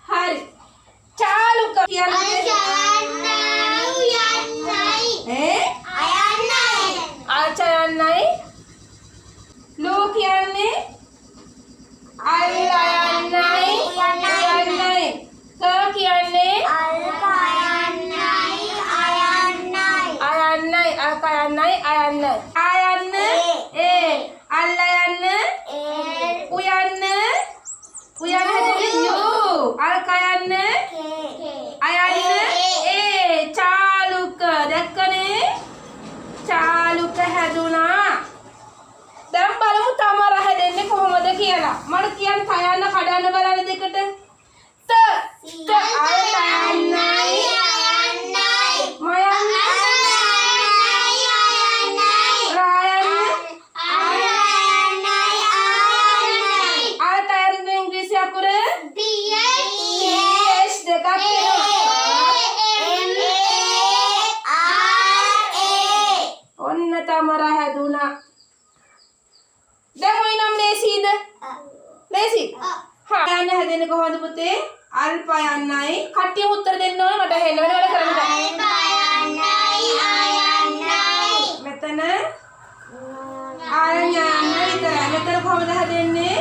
හරි. චාලුක කියන්නේ අචයන්නයි. ලෝ කියන්නේ අයන්නයි. උයන්නයි. ක කියන්නේ අයන්නයි. අකයන්නයි. අයන්නයි. ආයන්න ඒ. අල්ලයන්න උයන්න. උයන්න හැදෙන්නේ යෝ. අල්කයන්න අයන්න ඒ. චාලුක දැක්කනේ. චාලුක හැදුනා. දැන් බලමු තමර හැදෙන්නේ කොහොමද කියලා. මට කියන්න කයන්න කඩන්න බලන්න දෙකට. ත අල්කයන්නයි තමර හැදුනා. දැන් ඔය නම් ලේසිද? ලේසි. යන්න හැදෙන්නේ කොහොමද පුතේ? අල්පයන්නයි. කට්ටිය උත්තර දෙන්න ඕනේ මට හෙන්න වෙන වැඩ කරන්න බෑ. මෙතන අල්යන්න විතරයි. මෙතන කොහොමද හැදෙන්නේ?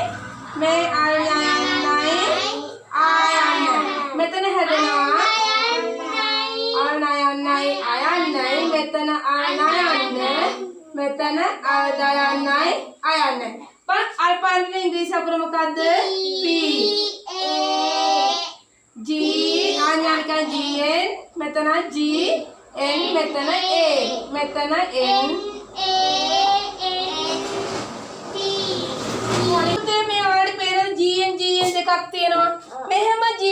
මේ අල්යන්නයි ආයන්න. මෙතන හැදෙනවා අල්නයන්නයි අයන්නයි. මෙතන අල්නයන්න. මෙතන අල්දයන්නයි අයන්නයි. බලන්න අල්පයන්නේ ඉංග්‍රීසි අකුර මොකද්ද? P G අයන්නක G N. මෙතන G N. මෙතන A. මෙතන N පුතේ මේ ඔයාලට පේන G N දෙකක් තියෙනවා. මෙහෙම G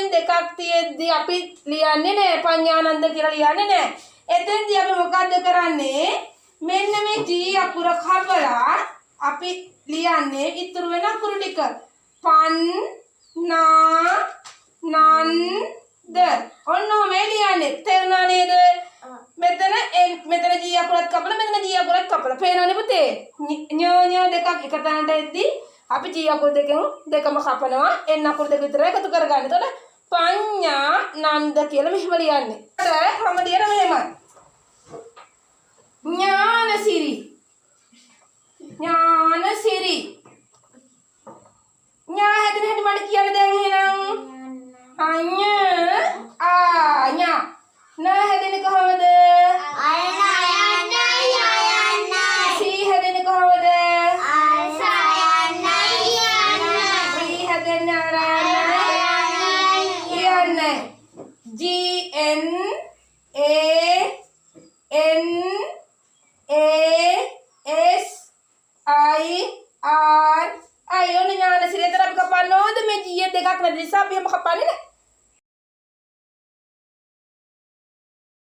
N දෙකක් තියෙද්දි අපි ලියන්නේ නෑ. පඤ්ඤානන්ද කියලා ලියන්නේ නෑ. එතෙන්දී අපි මොකද්ද කරන්නේ? මෙන්න මේ G අකුර කපලා අපි ලියන්නේ ඉතුරු වෙන අකුරු ටික. පන් නා නන් ද. ඔන්න මේ ලියන්නේ. තේරුණා නේද? මෙතන මෙතන G අකුරත් කපලා මෙතන G අකුරත් කපලා. පේනවනේ පුතේ? ඤ දෙකක් එක තැනට එද්දී අපි G අකුර දෙකම කපනවා. N අකුර දෙක විතර එකතු කරගන්න. එතකොට පඤ්ඤා නන්ද කියලා මෙහෙම ලියන්නේ. ඊට මම ලියන මෙහෙමයි. ඥානසිරි. ඥානසිරි. ඥා හැදෙන හැටි මට කියන්න දැන් එහෙනම්. අඤ්ඤ ආඤා. න හැදෙන්නේ කොහොමද? අයන්නයි අයන්නයි. සී හැදෙන්නේ කොහොමද? අල්සයන්නයි යන්නයි. සී හැදෙන්නේ අරයන්නයි යන්නයි. G N A N A S I R. අය ඔන්න ඥානසිරි. එතන අපි කපන්න ඕනද? මේ G දෙකක් නැති නිසා අපි එහෙම කපන්නේ නැහැ.